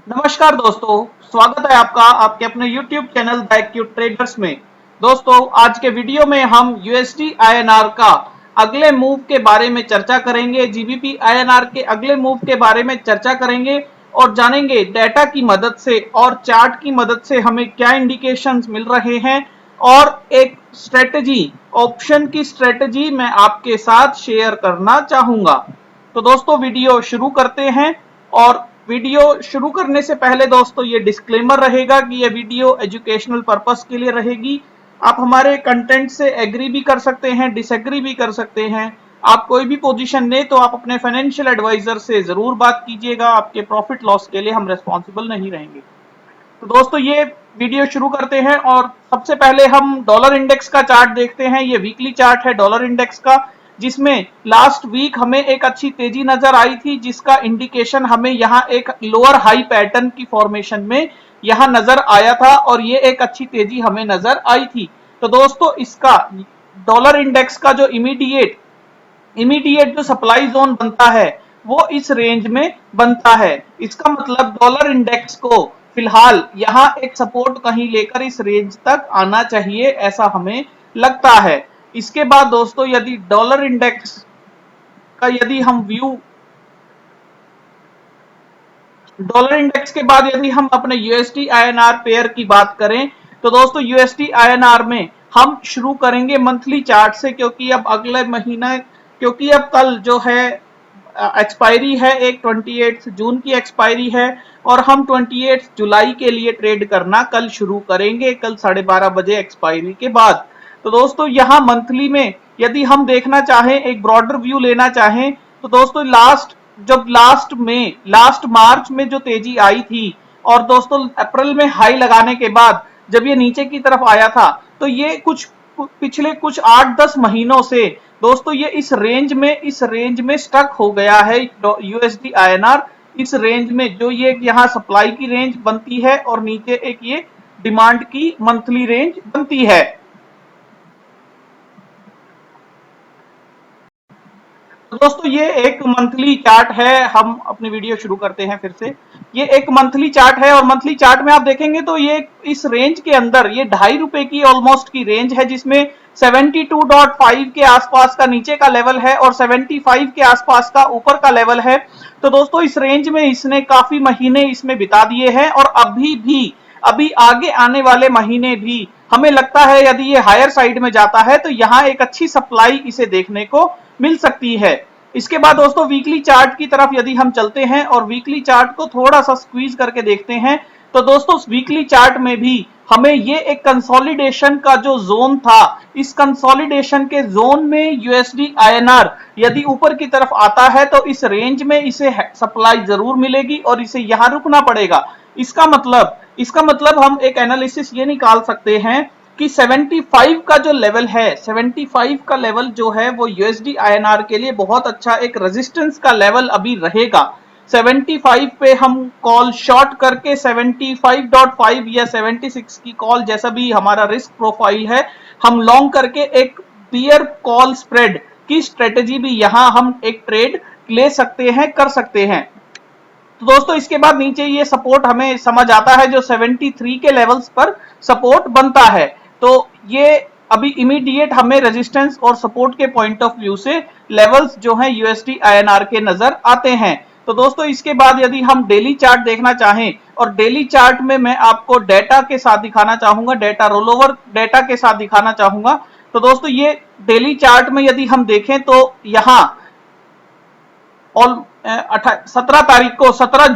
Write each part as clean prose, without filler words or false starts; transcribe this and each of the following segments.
नमस्कार दोस्तों, स्वागत है आपका आपके अपने YouTube channel the acute traders में। दोस्तों, आज के वीडियो में हम USD INR का अगले मूव के बारे में चर्चा करेंगे, GBP INR के अगले मूव के बारे में चर्चा करेंगे और जानेंगे डेटा की मदद से और चार्ट की मदद से हमें क्या इंडिकेशंस मिल रहे हैं और एक स्ट्रेटजी, ऑप्शन की स्ट्रेटजी मैं आपके साथ शेयर करना चाहूंगा। तो दोस्तों, वीडियो शुरू करते हैं। और वीडियो शुरू करने से पहले दोस्तों ये डिस्क्लेमर रहेगा कि ये वीडियो एजुकेशनल पर्पस के लिए रहेगी। आप हमारे कंटेंट से एग्री भी कर सकते हैं, डिसएग्री भी कर सकते हैं। आप कोई भी पोजीशन लें तो आप अपने फाइनेंशियल एडवाइजर से जरूर बात कीजिएगा। आपके प्रॉफिट लॉस के लिए हम रेस्पॉन्सिबल नहीं रहेंगे। तो दोस्तों, ये वीडियो शुरू करते हैं और सबसे पहले हम डॉलर इंडेक्स का चार्ट देखते हैं। ये वीकली चार्ट है डॉलर इंडेक्स का, जिसमें लास्ट वीक हमें एक अच्छी तेजी नजर आई थी, जिसका इंडिकेशन हमें यहाँ एक लोअर हाई पैटर्न की फॉर्मेशन में यहाँ नजर आया था और ये एक अच्छी तेजी हमें नजर आई थी। तो दोस्तों, इसका डॉलर इंडेक्स का जो इमीडिएट जो सप्लाई जोन बनता है वो इस रेंज में बनता है। इसका मतलब डॉलर इंडेक्स को फिलहाल यहाँ एक सपोर्ट कहीं लेकर इस रेंज तक आना चाहिए, ऐसा हमें लगता है। इसके बाद दोस्तों, यदि डॉलर इंडेक्स का यदि हम व्यू, डॉलर इंडेक्स के बाद यदि हम अपने USD INR पेयर की बात करें तो दोस्तों USD INR में हम शुरू करेंगे मंथली चार्ट से, क्योंकि अब अगले महीना, क्योंकि अब कल जो है एक्सपायरी है, एक 28 जून की एक्सपायरी है और हम 28 जुलाई के लिए ट्रेड करना कल शुरू करेंगे, कल 12:30 बजे एक्सपायरी के बाद। तो दोस्तों, यहाँ मंथली में यदि हम देखना चाहें, एक ब्रॉडर व्यू लेना चाहें तो दोस्तों लास्ट मार्च में जो तेजी आई थी और दोस्तों अप्रैल में हाई लगाने के बाद जब ये नीचे की तरफ आया था, तो ये पिछले कुछ 8-10 महीनों से दोस्तों ये इस रेंज में स्टक हो गया है। USD INR इस रेंज में, जो ये यहाँ सप्लाई की रेंज बनती है और नीचे एक ये डिमांड की मंथली रेंज बनती है। तो दोस्तों, ये एक मंथली चार्ट है। हम अपनी वीडियो शुरू करते हैं फिर से। ये एक मंथली चार्ट है और मंथली चार्ट में आप देखेंगे तो ये इस रेंज के अंदर, ये ₹2.5 की ऑलमोस्ट की रेंज है, जिसमें 72.5 के आसपास का नीचे का लेवल है और 75 के आसपास का ऊपर का लेवल है। तो दोस्तों, इस रेंज में इसने काफी महीने इसमें बिता दिए हैं और अभी आगे आने वाले महीने भी हमें लगता है यदि ये हायर साइड में जाता है तो यहाँ एक अच्छी सप्लाई इसे देखने को मिल सकती है। इसके बाद दोस्तों, वीकली चार्ट की तरफ यदि हम चलते हैं और वीकली चार्ट को थोड़ा सा स्क्वीज करके देखते हैं तो दोस्तों वीकली चार्ट में भी हमें ये एक कंसोलिडेशन का जो जोन था, इस कंसोलिडेशन के जोन में USD INR यदि ऊपर की तरफ आता है तो इस रेंज में इसे सप्लाई जरूर मिलेगी और इसे यहां रुकना पड़ेगा। इसका मतलब हम एक एनालिसिस ये निकाल सकते हैं कि 75 का जो लेवल है, 75 का लेवल जो है वो USD INR के लिए बहुत अच्छा एक रेजिस्टेंस का लेवल अभी रहेगा। 75 पे हम कॉल शॉर्ट करके 75.5 या 76 की कॉल, जैसा भी हमारा रिस्क प्रोफाइल है, हम लॉन्ग करके एक पियर कॉल स्प्रेड की स्ट्रेटेजी भी यहां हम एक ट्रेड ले सकते हैं, कर सकते हैं। तो दोस्तों, इसके बाद नीचे ये सपोर्ट हमें समझ आता है जो 73 के लेवल्स पर सपोर्ट बनता है। तो ये अभी इमीडिएट हमें रेजिस्टेंस और सपोर्ट के पॉइंट ऑफ व्यू से लेवल्स जो हैं USD INR के नजर आते हैं। तो दोस्तों, इसके बाद यदि हम डेली चार्ट देखना चाहें और डेली चार्ट में मैं आपको डेटा के साथ दिखाना चाहूंगा, डेटा रोलओवर डेटा के साथ दिखाना चाहूंगा। तो दोस्तों, ये डेली चार्ट में यदि हम देखें तो यहाँ 17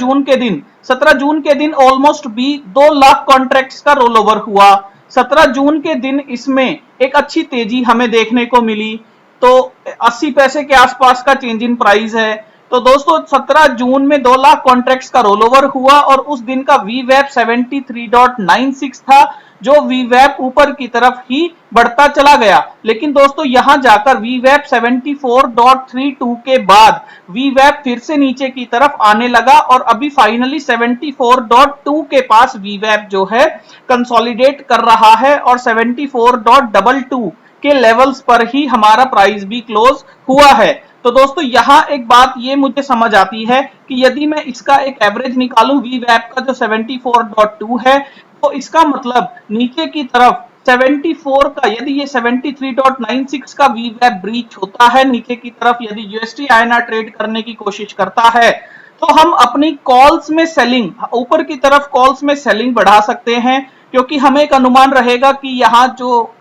जून के दिन ऑलमोस्ट भी 2 लाख कॉन्ट्रैक्ट्स का रोल ओवर हुआ। 17 जून के दिन इसमें एक अच्छी तेजी हमें देखने को मिली, तो 80 पैसे के आसपास का चेंज इन प्राइस है। तो दोस्तों, 17 जून में 2 लाख कॉन्ट्रैक्ट्स का रोल ओवर हुआ और उस दिन का VWAP 73.96 था, जो VWAP ऊपर की तरफ ही बढ़ता चला गया। लेकिन दोस्तों, यहां जाकर VWAP 74.32 के बाद VWAP फिर से नीचे की तरफ आने लगा और अभी फाइनली 74.2 के पास VWAP जो है कंसोलिडेट कर रहा है और 74.22 के लेवल्स पर ही हमारा प्राइस भी क्लोज हुआ है। तो दोस्तों यहाँ एक बात ये मुझे समझ आती है कि यदि मैं इसका एक एवरेज निकालूं वीवैप का जो 74.2 है, तो इसका मतलब नीचे की तरफ 74 का, यदि ये 73.96 का वीवैप ब्रीच होता है नीचे की तरफ, यदि यूएसडी आईएनआर ट्रेड करने की कोशिश करता है, तो हम अपनी कॉल्स में सेलिंग, ऊपर की तरफ कॉल्स में सेलिंग बढ़ा सकते हैं, क्योंकि हमें एक अनुमान रहेगा कि यहाँ जो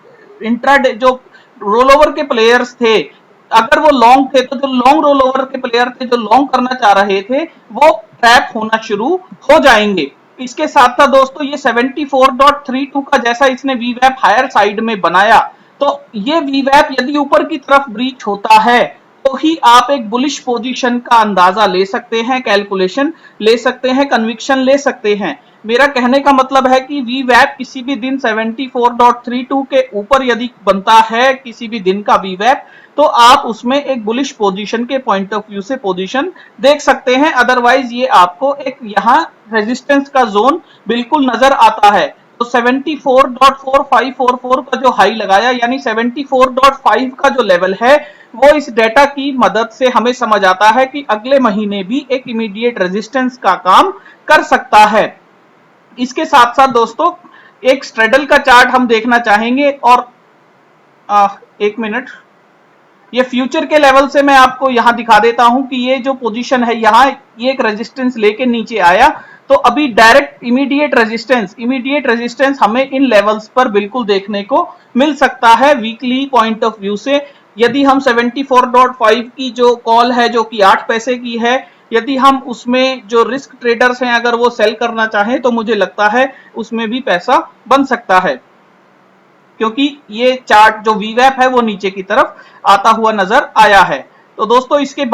इंट्राडे जो रोल ओवर के प्लेयर्स थे, अगर वो लॉन्ग थे तो जो लॉन्ग रोल ओवर के प्लेयर थे जो लॉन्ग करना चाह रहे थे, वो ट्रैप होना शुरू हो जाएंगे। इसके साथ साथ दोस्तों ये 74.32 का जैसा इसने वीवैप हायर साइड में बनाया, तो ये वीवैप यदि ऊपर की तरफ ब्रीच होता है तो ही आप एक बुलिश पोजीशन का अंदाजा ले सकते हैं, कैलकुलेशन ले सकते हैं, कन्विक्शन ले सकते हैं। मेरा कहने का मतलब है कि वीवैप किसी भी दिन 74.32 के ऊपर यदि बनता है किसी भी दिन का वीवैप, तो आप उसमें एक बुलिश पोजीशन के पॉइंट ऑफ व्यू से पोजीशन देख सकते हैं। अदरवाइज ये आपको एक यहाँ रेजिस्टेंस का जोन बिल्कुल नजर आता है। तो 74.4544 का जो हाई लगाया, यानी 74.5 का जो लेवल है, वो इस डेटा की मदद से हमें समझ आता है कि अगले महीने भी एक इमीडिएट रेजिस्टेंस का काम कर सकता है। इसके साथ साथ दोस्तों एक स्ट्रेडल का चार्ट हम देखना चाहेंगे, और एक मिनट, ये फ्यूचर के लेवल से मैं आपको यहां दिखा देता हूं कि ये जो पोजीशन है यहां, ये एक रेजिस्टेंस लेके नीचे आया, तो अभी डायरेक्ट इमीडिएट रेजिस्टेंस हमें इन लेवल्स पर बिल्कुल देखने को मिल सकता है वीकली पॉइंट ऑफ व्यू से। यदि हम 74.5 की जो कॉल है जो कि 8 पैसे की है, यदि हम उसमें जो रिस्क ट्रेडर्स हैं अगर वो सेल करना चाहें, तो मुझे लगता है उसमें भी पैसा बन सकता है, क्योंकि ये चार्ट जो वीवैप है वो नीचे की तरफ आता हुआ नजर आया है। तो दोस्तों इसके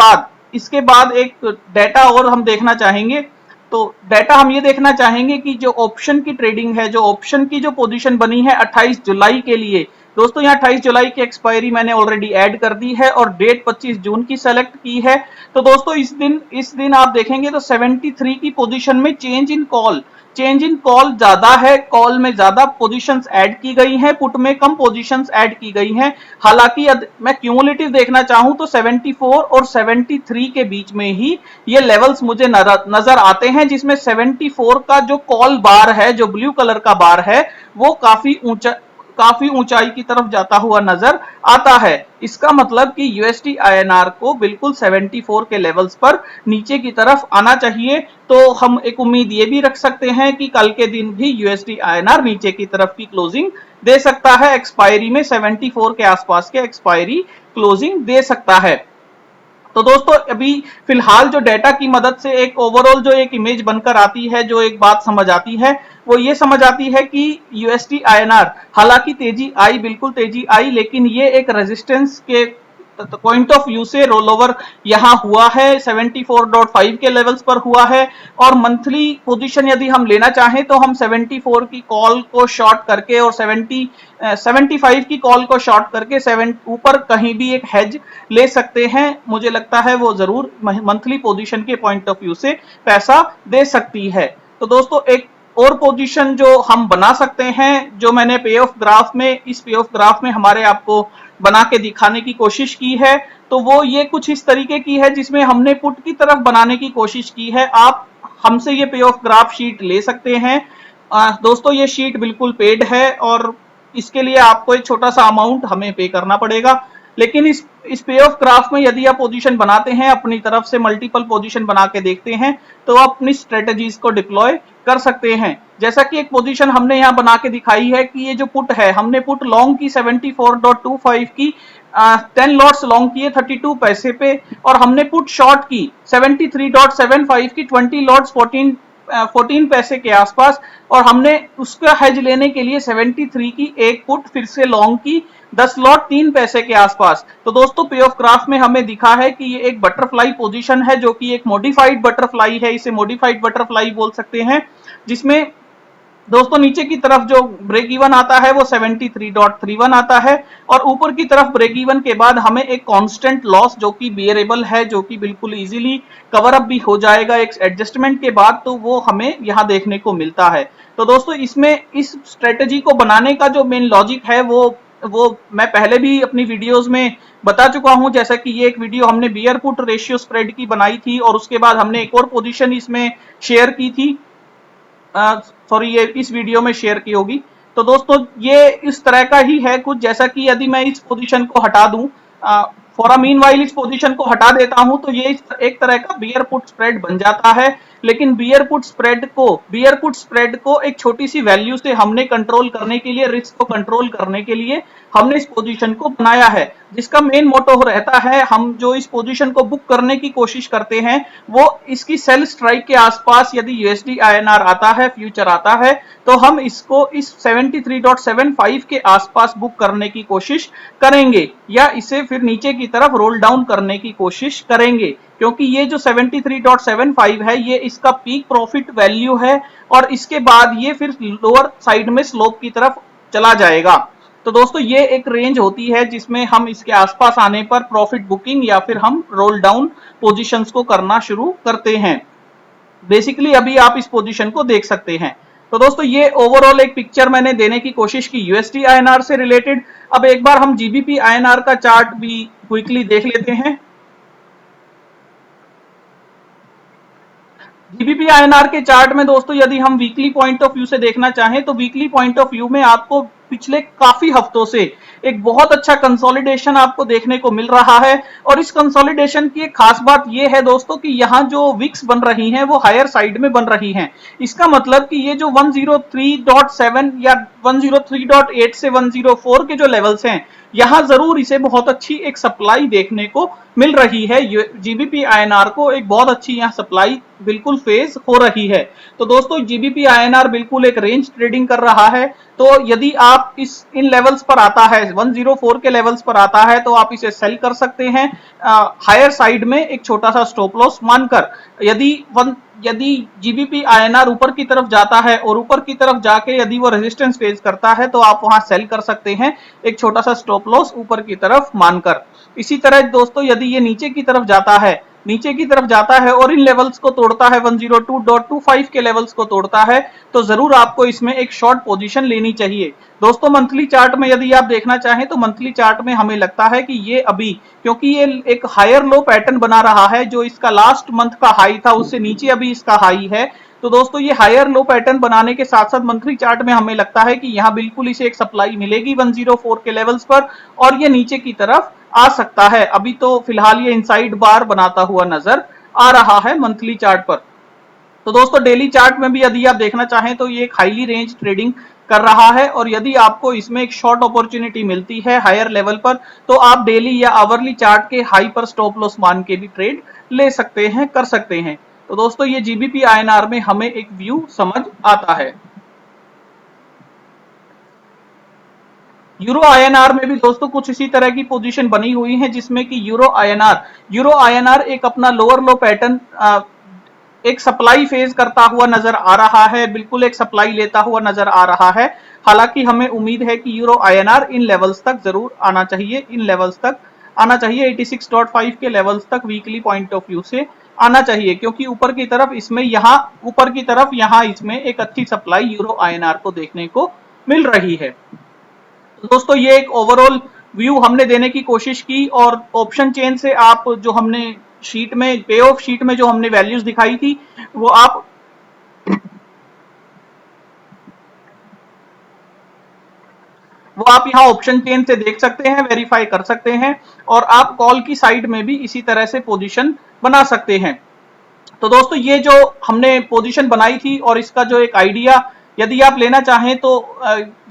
बाद एक डेटा और हम देखना चाहेंगे। तो डेटा हम ये देखना चाहेंगे कि जो ऑप्शन की ट्रेडिंग है, जो ऑप्शन की जो पोजीशन बनी है 28 जुलाई के लिए, दोस्तों यहाँ 28 जुलाई की एक्सपायरी मैंने ऑलरेडी ऐड कर दी है और डेट 25 जून की सेलेक्ट की है। तो दोस्तों इस दिन आप देखेंगे तो 73 की पोजीशन में चेंज इन कॉल ज्यादा है, कॉल में ज्यादा पोजीशंस ऐड की गई हैं, पुट में कम पोजीशंस ऐड की गई हैं। हालांकि मैं क्यूमुलेटिव देखना चाहूं तो 74 और 73 के बीच में ही ये लेवल्स मुझे नजर आते हैं, जिसमें 74 का जो कॉल बार है, जो ब्लू कलर का बार है, वो काफी ऊंचाई की तरफ जाता हुआ नजर आता है। इसका मतलब कि यूएसडी आईएनआर को बिल्कुल 74 के लेवल्स पर नीचे की तरफ आना चाहिए। तो हम एक उम्मीद ये भी रख सकते हैं कि कल के दिन भी यूएसडी आईएनआर नीचे की तरफ की क्लोजिंग दे सकता है, एक्सपायरी में 74 के आसपास के एक्सपायरी क्लोजिंग दे सकता है। तो दोस्तों अभी फिलहाल जो डेटा की मदद से एक ओवरऑल जो एक इमेज बनकर आती है, जो एक बात समझ आती है, वो ये समझ आती है कि यूएसडी आईएनआर हालांकि बिल्कुल तेजी आई, लेकिन ये एक रेजिस्टेंस के पॉइंट ऑफ व्यू से रोल ओवर यहां हुआ है, 74.5 के लेवल्स पर हुआ है। और मंथली पोजीशन यदि हम लेना चाहें तो हम 74 की कॉल को शॉर्ट करके और 75 की कॉल को शॉर्ट करके 7 ऊपर कहीं भी एक हेज ले सकते हैं। मुझे लगता है वो जरूर मंथली पोजीशन के पॉइंट ऑफ व्यू से पैसा दे सकती है। तो दोस्तों एक और पोजीशन जो हम बना सकते हैं, जो मैंने पे ऑफ ग्राफ में, इस पे ऑफ ग्राफ में हमारे आपको बना के दिखाने की कोशिश की है, तो वो ये कुछ इस तरीके की है जिसमें हमने पुट की तरफ बनाने की कोशिश की है। आप हमसे ये पे ऑफ ग्राफ शीट ले सकते हैं। दोस्तों ये शीट बिल्कुल पेड है और इसके लिए आपको एक छोटा सा अमाउंट हमें पे करना पड़ेगा। लेकिन इस पे ऑफ ग्राफ में यदि आप पोजीशन बनाते हैं, अपनी तरफ से मल्टीपल पोजीशन बना के देखते हैं, तो आप अपनी स्ट्रेटजीज को डिप्लॉय कर सकते हैं। जैसा कि एक पोजीशन हमने यहाँ बना के दिखाई है कि ये जो पुट है, हमने पुट लॉन्ग की 74.25 की 10 लॉट्स लॉन्ग किए 32 पैसे पे, और हमने पुट शॉर्ट की 73.75 की 20 लॉट्स 14 पैसे के आसपास, और हमने उसका हेज लेने के लिए 73 की एक पुट फिर से लॉन्ग की 10 लॉट 3 पैसे के आसपास। तो दोस्तों पे ऑफ ग्राफ में हमें दिखा है कि ये एक बटरफ्लाई पोजीशन है, जो कि एक मॉडिफाइड बटरफ्लाई है, इसे मॉडिफाइड बटरफ्लाई बोल सकते हैं, जिसमें दोस्तों नीचे की तरफ जो ब्रेक इवन आता है वो 73.31 आता है, और ऊपर की तरफ ब्रेक इवन के बाद हमें एक कांस्टेंट लॉस जो कि बियरेबल है, जो कि बिल्कुल इजीली कवर अप भी हो जाएगा एक एडजस्टमेंट के बाद, तो वो हमें यहाँ देखने को मिलता है। तो दोस्तों इसमें इस स्ट्रेटेजी को बनाने का जो मेन लॉजिक है वो वो मैं पहले भी अपनी वीडियोस में बता चुका हूं, जैसा कि ये एक वीडियो हमने बियर पुट रेशियो स्प्रेड की बनाई थी और उसके बाद हमने एक और पोजीशन इसमें शेयर की थी, सॉरी ये इस वीडियो में शेयर की होगी। तो दोस्तों ये इस तरह का ही है कुछ, जैसा कि यदि मैं इस पोजीशन को हटा दूं, फॉर अ मीन वाइल इस पोजीशन को हटा देता हूं, तो ये एक तरह का बियर पुट स्प्रेड बन जाता है। लेकिन बियर पुट स्प्रेड को एक छोटी सी वैल्यू से हमने कंट्रोल करने के लिए, रिस्क को कंट्रोल करने के लिए हमने इस पोजीशन को बनाया है, जिसका मेन मोटो रहता है, हम जो इस पोजीशन को बुक करने की कोशिश करते हैं वो इसकी सेल स्ट्राइक के आसपास यदि यूएसडी आईएनआर आता है, फ्यूचर आता है, तो हम इसको इस 73.75 के आसपास बुक करने की कोशिश करेंगे या इसे फिर नीचे की तरफ रोल डाउन करने की कोशिश करेंगे, क्योंकि ये जो 73.75 है ये इसका पीक प्रॉफिट वैल्यू है और इसके बाद ये फिर लोअर साइड में स्लोप की तरफ चला जाएगा। तो दोस्तों ये एक रेंज होती है जिसमें हम इसके आसपास आने पर प्रॉफिट बुकिंग या फिर हम रोल डाउन पोजीशंस को करना शुरू करते हैं। बेसिकली अभी आप इस पोजीशन को देख सकते हैं। तो दोस्तों ये ओवरऑल एक पिक्चर मैंने देने की कोशिश की यूएसडी आईएनआर से रिलेटेड। अब एक बार हम जीबीपी आईएनआर का चार्ट भी क्विकली देख लेते हैं। जीबीपी आईएनआर के चार्ट में दोस्तों यदि हम वीकली पॉइंट ऑफ व्यू से देखना चाहें तो वीकली पॉइंट ऑफ व्यू में आपको पिछले काफी हफ्तों से एक बहुत अच्छा कंसोलिडेशन आपको देखने को मिल रहा है। और इस कंसोलिडेशन की एक खास बात यह है दोस्तों कि यहाँ जो विक्स बन रही हैं वो हायर साइड में बन रही हैं। इसका मतलब कि ये जो 103.7 या 103.8 से 104 के जो लेवल्स हैं, यहां जरूर इसे बहुत अच्छी एक सप्लाई देखने को मिल रही है। जीबीपी आईएनआर को एक बहुत अच्छी यहाँ सप्लाई बिल्कुल फेस हो रही है। तो दोस्तों जीबीपी आईएनआर बिल्कुल एक रेंज ट्रेडिंग कर रहा है। तो यदि आप इन लेवल्स पर आता है, 104 के लेवल्स पर आता है, तो आप इसे सेल कर सकते हैं हायर साइड में एक छोटा सा स्टॉप लॉस मानकर। यदि जीबीपी आईएनआर ऊपर की तरफ जाता है और ऊपर की तरफ जाके यदि वो रेजिस्टेंस फेस करता है तो आप वहां सेल कर सकते हैं एक छोटा सा स्टॉप लॉस ऊपर की तरफ मानकर। इसी तरह दोस्तों यदि ये नीचे की तरफ जाता है और इन लेवल्स को तोड़ता है, 102.25 के लेवल्स को तोड़ता है, तो जरूर आपको इसमें एक शॉर्ट पोजीशन लेनी चाहिए। दोस्तों मंथली चार्ट में यदि आप देखना चाहें तो मंथली चार्ट में हमें लगता है कि ये अभी, क्योंकि ये एक हायर लो पैटर्न बना रहा है, जो इसका लास्ट मंथ का हाई था उससे नीचे अभी इसका हाई है। तो दोस्तों ये हायर लो पैटर्न बनाने के साथ साथ मंथली चार्ट में हमें लगता है कि यहाँ बिल्कुल इसे एक सप्लाई मिलेगी 104 के लेवल्स पर और ये नीचे की तरफ आ सकता है। अभी तो फिलहाल ये इनसाइड बार बनाता हुआ नजर आ रहा है मंथली चार्ट पर। तो दोस्तों डेली चार्ट में भी यदि आप देखना चाहें तो ये एक हाईली रेंज ट्रेडिंग कर रहा है और यदि आपको इसमें एक शॉर्ट अपॉर्चुनिटी मिलती है हायर लेवल पर तो आप डेली या आवरली चार्ट के हाई पर स्टॉप लॉस मान के भी ट्रेड ले सकते हैं, कर सकते हैं। तो दोस्तों ये जीबीपी आईएनआर में हमें एक व्यू समझ आता है। यूरो आईएनआर में भी दोस्तों कुछ इसी तरह की पोजीशन बनी हुई है, जिसमें कि यूरो आईएनआर एक अपना लोअर लो पैटर्न एक सप्लाई फेज करता हुआ नजर आ रहा है, बिल्कुल एक सप्लाई लेता हुआ नजर आ रहा है। हालांकि हमें उम्मीद है कि यूरो आईएनआर इन लेवल्स तक जरूर आना चाहिए, इन लेवल्स तक आना चाहिए, 86.5 के लेवल्स तक वीकली पॉइंट ऑफ व्यू से आना चाहिए, क्योंकि ऊपर की तरफ इसमें यहाँ इसमें एक अच्छी सप्लाई यूरो आईएनआर को देखने को मिल रही है। तो दोस्तों ये एक ओवरऑल व्यू हमने देने की कोशिश की और ऑप्शन चेन से आप जो हमने शीट में, पे ऑफ शीट में जो हमने वैल्यूज दिखाई थी वो आप यहाँ ऑप्शन चेन से देख सकते हैं, वेरीफाई कर सकते हैं और आप कॉल की साइड में भी इसी तरह से पोजीशन बना सकते हैं। तो दोस्तों ये जो हमने पोजीशन बनाई थी और इसका जो एक आइडिया यदि आप लेना चाहें तो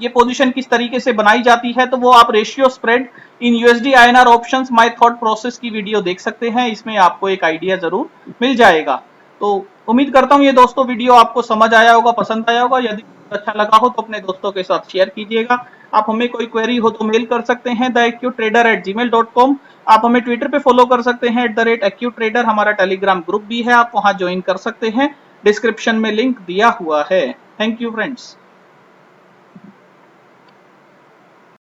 ये पोजीशन किस तरीके से बनाई जाती है, तो वो आप ratio spread in USD INR options my thought process की वीडियो देख सकते हैं, इसमें आपको एक आइडिया जरूर मिल जाएगा। तो उम्मीद करता हूँ ये दोस्तों वीडियो आपको समझ आया होगा, पसंद आया होगा। यदि अच्छा लगा हो तो अपने दोस्तों के साथ शेयर कीजिएगा। आप हमें कोई क्वेरी हो तो मेल कर सकते हैं theacutrader@gmail.com। आप हमें ट्विटर पे फॉलो कर सकते हैं @acutrader। हमारा टेलीग्राम ग्रुप भी है, आप वहां ज्वाइन कर सकते हैं, डिस्क्रिप्शन में लिंक दिया हुआ है। Thank you friends.